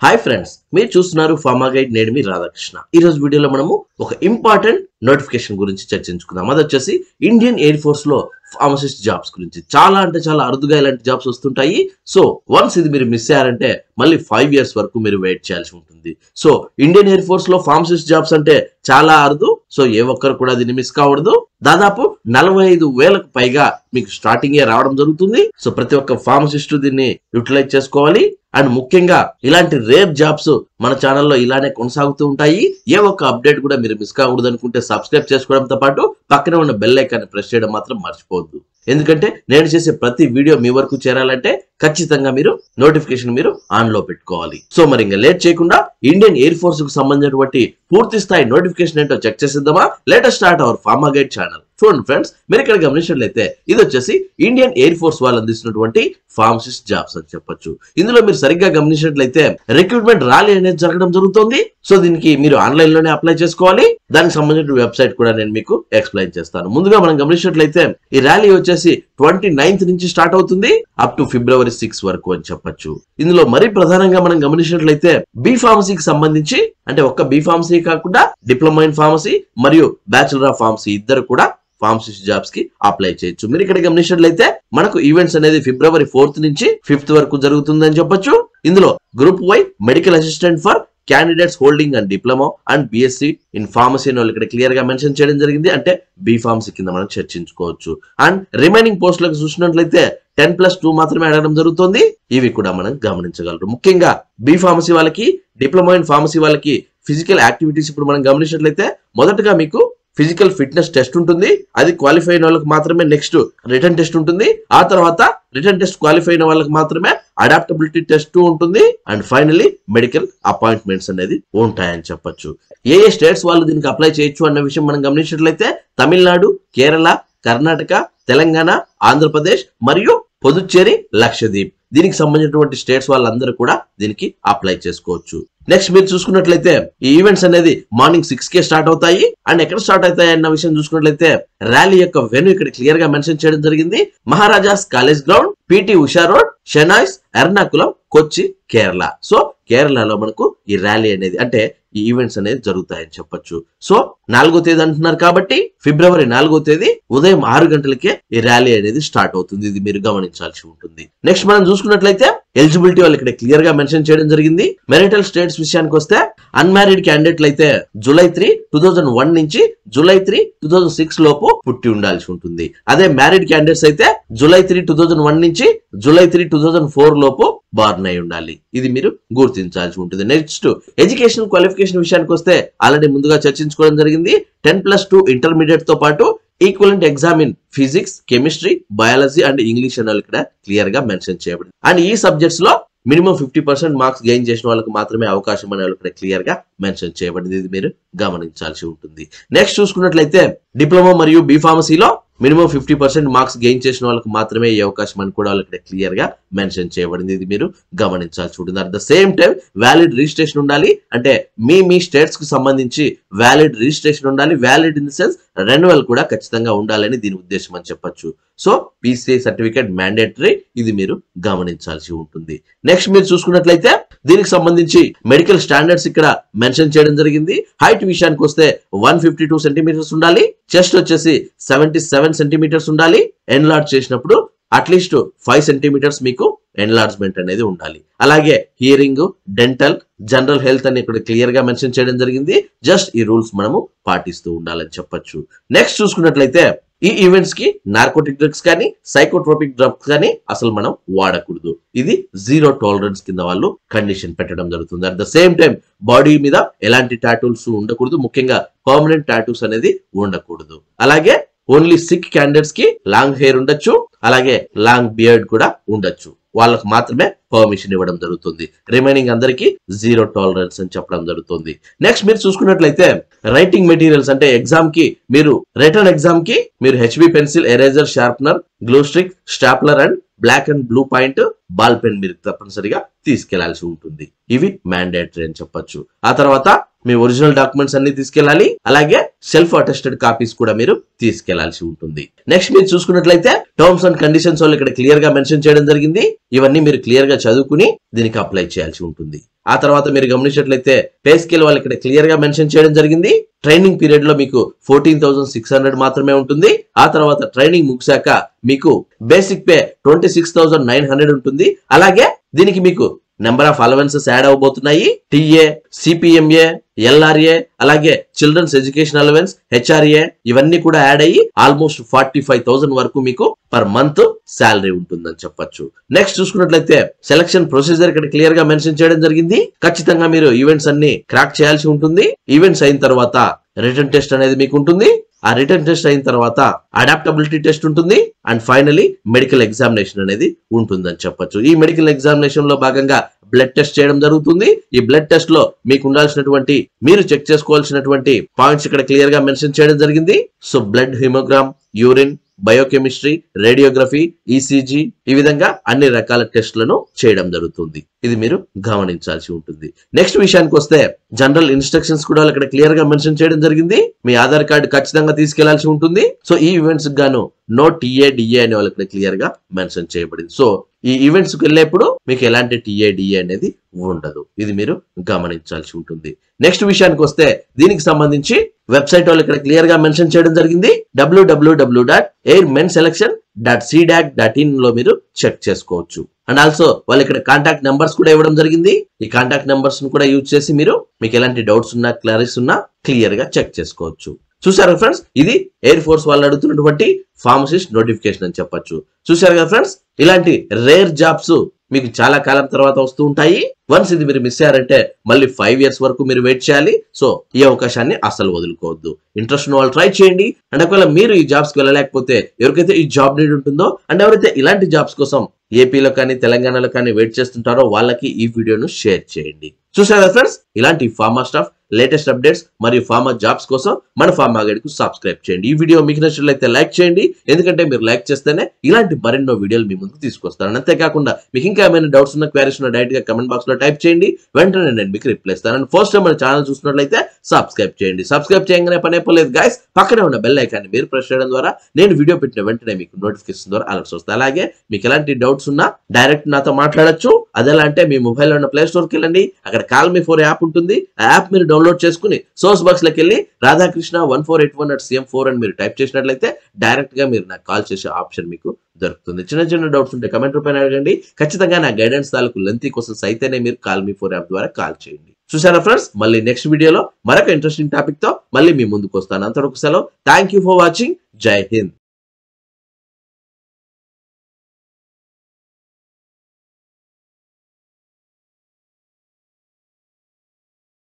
Hi friends, మీరు చూస్తున్నారు pharma guide. నేను మీ రాధాకృష్ణ. ఈ రోజు వీడియోలో మనము ఒక ఇంపార్టెంట్ నోటిఫికేషన్ గురించి చర్చించుకుందాం. అది వచ్చేసి ఇండియన్ ఎయిర్ ఫోర్స్ లో ఫార్మసిస్ట్ జాబ్స్ గురించి. చాలా అంటే చాలా అరుదుగా ఇలాంటి జాబ్స్ వస్తుంటాయి. సో వన్స్ ఇది మీరు మిస్ అయ్యారంటే మళ్ళీ 5 years వరకు మీరు వెయిట్ చేయాల్సి ఉంటుంది. సో ఇండియన్ ఎయిర్ ఫోర్స్ లో ఫార్మసిస్ట్ జాబ్స్ అంటే చాలా అరుదు. సో ఏ ఒక్కరు కూడా దీన్ని మిస్ కావద్దు. దాదాపు 45,000కు పైగా మీకు స్టార్టింగ్ రావడం జరుగుతుంది. సో ప్రతి ఒక్క ఫార్మసిస్ట్ దీన్ని యూటిలైజ్ చేసుకోవాలి. అండ్ ముఖ్యంగా ఇలాంటి రేర్ జాబ్స్ మన ఛానల్లో ఇలానే కొనసాగుతూ ఉంటాయి. ఏ ఒక్క అప్డేట్ కూడా మీరు మిస్ కాకూడదు అనుకుంటే సబ్స్క్రైబ్ చేసుకోవడంతో పాటు పక్కనే ఉన్న బెల్ ఐకాన్ ప్రెస్ చేయడం మాత్రం మర్చిపోవద్దు. ఎందుకంటే నేను చేసే ప్రతి వీడియో మీ వరకు చేరాలంటే ఖచ్చితంగా మీరు నోటిఫికేషన్ మీరు ఆన్ లో పెట్టుకోవాలి. సో మరి ఇంకా లేట్ చేయకుండా ఇండియన్ ఎయిర్ ఫోర్స్ కు సంబంధించినటువంటి పూర్తి స్థాయి నోటిఫికేషన్ ఏంటో చెక్ చేసేద్దామా? Latest start our pharma guide channel. చూడండి ఫ్రెండ్స్, మీరు ఇక్కడ గమనించినట్లయితే ఇది వచ్చేసి ఇండియన్ ఎయిర్ ఫోర్స్ వాళ్ళు అందిస్తున్నటువంటి ఫార్మసిస్ట్ జాబ్స్ అని చెప్పొచ్చు. ఇందులో మీరు సరిగ్గా గమనించినట్లయితే రిక్రూట్మెంట్ ర్యాలీ అనేది జరగడం జరుగుతుంది. సో దీనికి మీరు ఆన్లైన్ లోనే అప్లై చేసుకోవాలి. దానికి సంబంధించిన వెబ్సైట్ కూడా నేను మీకు ఎక్స్ప్లెయిన్ చేస్తాను. ముందుగా మనం గమనించినట్లయితే ఈ ర్యాలీ వచ్చేసి 29th నుంచి స్టార్ట్ అవుతుంది అప్ టు February 6 వరకు అని చెప్పొచ్చు. ఇందులో మరీ ప్రధానంగా మనం గమనించినట్లయితే బి ఫార్మసీకి సంబంధించి, అంటే ఒక్క బి ఫార్మసీ కాకుండా డిప్లొమా ఇన్ ఫార్మసీ మరియు బ్యాచులర్ ఆఫ్ ఫార్మసీ ఇద్దరు కూడా ఫార్మసిస్ట్ జాబ్స్ కి అప్లై చేయొచ్చు. మీరు ఇక్కడ గమనించినట్లయితే మనకు ఈవెంట్స్ అనేది February 4th నుంచి 5th వరకు జరుగుతుందని చెప్పొచ్చు. ఇందులో group why medical assistant for candidates holding and diploma and BSc in pharmacy అని ఇక్కడ క్లియర్ గా మెన్షన్ చేయడం జరిగింది. అంటే బి ఫార్మసీ కింద మనం చర్చించుకోవచ్చు. అండ్ రిమైనింగ్ పోస్టులకు చూసినట్లయితే 10+2 మాత్రమే అడగడం జరుగుతుంది. ఇవి కూడా మనం గమనించగలరు. ముఖ్యంగా బి ఫార్మసీ వాళ్ళకి, డిప్లొమా ఇన్ ఫార్మసీ వాళ్ళకి ఫిజికల్ యాక్టివిటీస్ ఇప్పుడు మనం గమనించినట్లయితే మొదటగా మీకు ఫిజికల్ ఫిట్నెస్ టెస్ట్ ఉంటుంది. అది క్వాలిఫై అయిన వాళ్ళకి మాత్రమే నెక్స్ట్ రిటర్న్ టెస్ట్ ఉంటుంది. ఆ తర్వాత రిటర్న్ టెస్ట్ క్వాలిఫై అయిన వాళ్ళకి మాత్రమే అడాప్టబిలిటీ టెస్ట్ ఉంటుంది. అండ్ ఫైనలీ మెడికల్ అపాయింట్మెంట్స్ అనేది ఉంటాయని చెప్పొచ్చు. ఏ స్టేట్స్ వాళ్ళు దీనికి అప్లై చేయొచ్చు అన్న విషయం మనం గమనించినట్లయితే తమిళనాడు, కేరళ, కర్ణాటక, తెలంగాణ, ఆంధ్రప్రదేశ్ మరియు పుదుచ్చేరి, లక్షద్వీప్ దీనికి సంబంధించినటువంటి స్టేట్స్ వాళ్ళందరూ కూడా దీనికి అప్లై చేసుకోవచ్చు. నెక్స్ట్ మీరు చూసుకున్నట్లయితే ఈ ఈవెంట్స్ అనేది మార్నింగ్ 6 స్టార్ట్ అవుతాయి. అండ్ ఎక్కడ స్టార్ట్ అవుతాయి అన్న విషయం చూసుకున్నట్లయితే ర్యాలీ యొక్క వెన్యూ ఇక్కడ క్లియర్ గా మెన్షన్ చేయడం జరిగింది. Maharajas college ground, PT Usha road, Shenoys, Ernakulam, Kochi, Kerala. So కేరళలో మనకు ఈ ర్యాలీ అనేది, అంటే ఈ ఈవెంట్స్ అనేది జరుగుతాయని చెప్పొచ్చు. సో 4వ తేదీ అంటున్నారు కాబట్టి February 4వ తేదీ ఉదయం 6 గంటలకే ఈ ర్యాలీ అనేది స్టార్ట్ అవుతుంది. ఇది మీరు గమనించాల్సి ఉంటుంది. నెక్స్ట్ మనం చూసుకున్నట్లయితే ఎలిజిబిలిటీ వాళ్ళు ఇక్కడ క్లియర్ గా మెన్షన్ చేయడం జరిగింది. మెరిటల్ స్టేట్స్ విషయానికి వస్తే అన్మ్యారీడ్ క్యాండిడేట్లు అయితే July 3, 2001 నుంచి July 3, 2006 లోపు పుట్టి ఉండాల్సి ఉంటుంది. అదే మ్యారీడ్ క్యాండిడేట్స్ అయితే July 3, 2001 నుంచి July 3, 2004 లోపు బార్న్ అయి ఉండాలి. ఇది మీరు గుర్తించాల్సి ఉంటుంది. నెక్స్ట్ ఎడ్యుకేషన్ క్వాలిఫికేషన్ విషయానికి వస్తే ఆల్రెడీ ముందుగా చర్చించుకోవడం జరిగింది. 10+2 ఇంటర్మీడియట్ తో పాటు equivalent exam in physics, chemistry, biology and English అని ఇక్కడ క్లియర్ గా మెన్షన్ చేయబడింది. అండ్ ఈ సబ్జెక్ట్స్ లో మినిమం 50% మార్క్స్ గెయిన్ చేసిన వాళ్ళకి మాత్రమే అవకాశం అనే ఇక్కడ క్లియర్ గా మెన్షన్ చేయబడింది. ఇది మీరు గమనించాల్సి ఉంటుంది. నెక్స్ట్ చూసుకున్నట్లయితే డిప్లొమా మరియు బి ఫార్మసీలో మినిమం 50% మార్క్స్ గెయిన్ చేసిన వాళ్ళకి మాత్రమే ఈ అవకాశం అని కూడా ఇక్కడ క్లియర్ గా మెన్షన్ చేయబడింది. ఇది మీరు గమనించాల్సి ఉంటుంది. At the same time valid registration ఉండాలి. అంటే మీ స్టేట్స్ కు సంబంధించి వ్యాలిడ్ రిజిస్ట్రేషన్ ఉండాలి. Valid in the sense renewal కూడా ఖచ్చితంగా ఉండాలని దీని ఉద్దేశం అని చెప్పొచ్చు. So PCI certificate mandatory. ఇది మీరు గమనించాల్సి ఉంటుంది. నెక్స్ట్ మీరు చూసుకున్నట్లయితే దీనికి సంబంధించి మెడికల్ స్టాండర్డ్స్ ఇక్కడ మెన్షన్ చేయడం జరిగింది. హైట్ విషయానికి వస్తే 152 సెంటీమీటర్స్ ఉండాలి. చెస్ట్ వచ్చేసి 77 సెంటీమీటర్స్ ఉండాలి. ఎన్లార్జ్ చేసినప్పుడు అట్లీస్ట్ 5 సెంటీమీటర్స్ మీకు ఎన్లార్జ్మెంట్ అనేది ఉండాలి. అలాగే హియరింగ్, డెంటల్, జనరల్ హెల్త్ అని ఇక్కడ క్లియర్ గా మెన్షన్ చేయడం జరిగింది. జస్ట్ ఈ రూల్స్ మనము పాటిస్తూ ఉండాలని చెప్పొచ్చు. నెక్స్ట్ చూసుకున్నట్లయితే ఈ ఈవెంట్స్ కి నార్కోటిక్ డ్రగ్స్ కానీ సైకోట్రోపిక్ డ్రగ్స్ కానీ అసలు మనం వాడకూడదు. ఇది 0 టాలరెన్స్ కింద వాళ్ళు కండిషన్ పెట్టడం జరుగుతుంది. At the same time body మీద ఎలాంటి టాటూస్ ఉండకూడదు. ముఖ్యంగా పర్మనెంట్ టాటూస్ అనేది ఉండకూడదు. అలాగే ఓన్లీ సిక్ క్యాండిడేట్స్ కి లాంగ్ హెయిర్ ఉండొచ్చు. అలాగే లాంగ్ బియర్డ్ కూడా ఉండొచ్చు. వాళ్ళకు మాత్రమే పర్మిషన్ ఇవ్వడం జరుగుతుంది. రిమైనింగ్ అందరికి 0 టాలరెన్స్ అని చెప్పడం జరుగుతుంది. నెక్స్ట్ మీరు చూసుకున్నట్లయితే రైటింగ్ మెటీరియల్స్, అంటే ఎగ్జామ్ కి మీరు రిటర్న్ ఎగ్జామ్ కి మీరు HB pencil, eraser, sharpener, glue stick, stapler and black and blue point ball pen మీరు తప్పనిసరిగా తీసుకెళ్లాల్సి ఉంటుంది. ఇవి మ్యాండేటరీ అని చెప్పొచ్చు. ఆ తర్వాత మీ ఒరిజినల్ డాక్యుమెంట్స్ అన్ని తీసుకెళ్లాలి. అలాగే సెల్ఫ్ అటెస్టెడ్ కాపీస్ కూడా మీరు తీసుకెళ్లాల్సి ఉంటుంది. నెక్స్ట్ మీరు చూసుకున్నట్లయితే టర్మ్స్ అండ్ కండిషన్స్ వాళ్ళు ఇక్కడ క్లియర్ గా మెన్షన్ చేయడం జరిగింది. ఇవన్నీ మీరు క్లియర్ గా చదువుకుని దీనికి అప్లై చేయాల్సి ఉంటుంది. ఆ తర్వాత మీరు గమనించినట్లయితే పే స్కేల్ వాళ్ళు ఇక్కడ క్లియర్ గా మెన్షన్ చేయడం జరిగింది. ట్రైనింగ్ పీరియడ్ లో మీకు 14,600 మాత్రమే ఉంటుంది. ఆ తర్వాత ట్రైనింగ్ ముగిశాక మీకు బేసిక్ పే 26,900 ఉంటుంది. అలాగే దీనికి మీకు నెంబర్ ఆఫ్ అలవెన్సెస్ యాడ్ అవబోతున్నాయి. టీఏ, సిపిఎంఏ, ఎల్ఆర్ఏ, అలాగే చిల్డ్రన్స్ ఎడ్యుకేషన్ అలవెన్స్, హెచ్ఆర్ఏ ఇవన్నీ కూడా యాడ్ అయ్యి ఆల్మోస్ట్ 45,000 వరకు మీకు పర్ మంత్ శాలరీ ఉంటుందని చెప్పొచ్చు. నెక్స్ట్ చూసుకున్నట్లయితే సెలక్షన్ ప్రొసీజర్ ఇక్కడ క్లియర్ గా మెన్షన్ చేయడం జరిగింది. ఖచ్చితంగా మీరు ఈవెంట్స్ అన్ని క్రాక్ చేయాల్సి ఉంటుంది. ఈవెంట్స్ అయిన తర్వాత రిటర్న్ టెస్ట్ అనేది మీకు ఉంటుంది. ఆ రిటర్న్ టెస్ట్ అయిన తర్వాత అడాప్టబిలిటీ టెస్ట్ ఉంటుంది. అండ్ ఫైనలీ మెడికల్ ఎగ్జామినేషన్ అనేది ఉంటుందని చెప్పొచ్చు. ఈ మెడికల్ ఎగ్జామినేషన్ లో భాగంగా బ్లడ్ టెస్ట్ చేయడం జరుగుతుంది. ఈ బ్లడ్ టెస్ట్ లో మీకు ఉండాల్సినటువంటి మీరు చెక్ చేసుకోవాల్సినటువంటి పాయింట్స్ ఇక్కడ క్లియర్ గా మెన్షన్ చేయడం జరిగింది. So blood, haemogram, urine, biochemistry, radiography, ECG ఈ విధంగా అన్ని రకాల టెస్టులను చేయడం జరుగుతుంది. ఇది మీరు గమనించాల్సి ఉంటుంది. నెక్స్ట్ విషయానికి వస్తే జనరల్ ఇన్స్ట్రక్షన్స్ కూడా ఇక్కడ క్లియర్ గా మెన్షన్ చేయడం జరిగింది. మీ ఆధార్ కార్డు ఖచ్చితంగా తీసుకెళ్లాల్సి ఉంటుంది. సో ఈ ఈవెంట్స్ గాను నో టీఏ, డిఏ అనే వాళ్ళకి క్లియర్ గా మెన్షన్ చేయబడింది. సో ఈ ఈవెంట్స్ కి వెళ్ళేప్పుడు మీకు ఎలాంటి టీఏ, డిఏ అనేది ఉండదు. ఇది మీరు గమనించాల్సి ఉంటుంది. నెక్స్ట్ విషయానికి వస్తే దీనికి సంబంధించి వెబ్సైట్ వాళ్ళు ఇక్కడ క్లియర్ గా మెన్షన్ చేయడం జరిగింది. www.airmenselection.cdac.in లో మీరు చెక్ చేసుకోవచ్చు. అండ్ ఆల్సో వాళ్ళు ఇక్కడ కాంటాక్ట్ నెంబర్స్ కూడా ఇవ్వడం జరిగింది. ఈ కాంటాక్ట్ నెంబర్స్ ను కూడా యూజ్ చేసి మీరు మీకు ఎలాంటి డౌట్స్ ఉన్నా, క్లారిటీస్ ఉన్నా క్లియర్ గా చెక్ చేసుకోవచ్చు. చూసారు కదా ఫ్రెండ్స్, ఇది ఎయిర్ ఫోర్స్ వాళ్ళు అడుగుతున్నటువంటి ఫార్మసిస్ట్ నోటిఫికేషన్ అని చెప్పొచ్చు. చూసారు కదా ఫ్రెండ్స్, ఇలాంటి రేర్ జాబ్స్ మీకు చాలా కాలం తర్వాత వస్తూ ఉంటాయి. వన్స్ ఇది మీరు మిస్ అయ్యారంటే మళ్ళీ 5 years వరకు మీరు వెయిట్ చేయాలి. సో ఈ అవకాశాన్ని అసలు వదులుకోవద్దు. ఇంట్రెస్ట్ ఉన్న వాళ్ళు ట్రై చేయండి. అండ్ ఒకవేళ మీరు ఈ జాబ్స్ కి వెళ్ళలేకపోతే ఎవరికైతే ఈ జాబ్ నీడ్ ఉంటుందో అండ్ ఎవరైతే ఇలాంటి జాబ్స్ కోసం ఏపీలో కానీ తెలంగాణలో కానీ వెయిట్ చేస్తుంటారో వాళ్ళకి ఈ వీడియోను షేర్ చేయండి. చూసారా ఫ్రెండ్స్, ఇలాంటి ఫార్మా స్టాఫ్ లేటెస్ట్ అప్డేట్స్ మరియు ఫార్మా జాబ్స్ కోసం మన ఫార్మా గైడ్ కు సబ్స్క్రైబ్ చేయండి. ఈ వీడియో మీకు నచ్చినట్లయితే లైక్ చేయండి. ఎందుకంటే మీరు లైక్ చేస్తేనే ఇలాంటి మరెన్నో వీడియోలు మీ ముందుకు తీసుకొస్తాను. అంతేకాకుండా మీకు ఇంకా ఏమైనా డౌట్స్ ఉన్న, క్వారీస్ ఉన్న డైరెక్ట్ గా కమెంట్ బాక్స్ లో టైప్ చేయండి. వెంటనే నేను మీకు రిప్లై ఇస్తాను. అండ్ ఫస్ట్ టైం మన ఛానల్ చూసినట్లయితే సబ్స్క్రైబ్ చేయండి. సబ్స్క్రైబ్ చేయగానే పనే పర్లేదు గైస్, పక్కనే ఉన్న బెల్ ఐకాన్ మీరు ప్రెస్ చేయడం ద్వారా నేను వీడియో పెట్టిన వెంటనే మీకు నోటిఫికేషన్ ద్వారా అలర్ట్స్ వస్తాయి. అలాగే మీకు ఎలాంటి డౌట్స్ ఉన్నా డైరెక్ట్ నాతో మాట్లాడొచ్చు. అదెలా అంటే మీ మొబైల్ లో ఉన్న ప్లే స్టోర్ కి వెళ్ళండి. అక్కడ కాల్ మీ 4 యాప్ ఉంటుంది. ఆ యాప్ మీరు డౌన్లోడ్ చేసుకుని సోర్స్ బాక్స్ లోకి వెళ్ళి రాధాకృష్ణ 1481@cm4 అని మీరు టైప్ చేసినట్లయితే డైరెక్ట్ గా మీరు నాకు కాల్ చేసే ఆప్షన్ మీకు దొరుకుతుంది. చిన్న చిన్న డౌట్స్ ఉంటే కమెంట్ రూపాయన అడగండి. ఖచ్చితంగా నా గైడెన్స్ తాలూకు లెంతీ క్వశ్చన్స్ అయితేనే మీరు కాల్ మీ 4 యాప్ ద్వారా కాల్ చేయండి. చూసారా ఫ్రెండ్స్, మళ్ళీ నెక్స్ట్ వీడియోలో మరొక ఇంట్రెస్టింగ్ టాపిక్ తో మళ్ళీ మీ ముందుకు వస్తాను. అంతవరకు సెలవు. Thank you for watching. జై హింద్.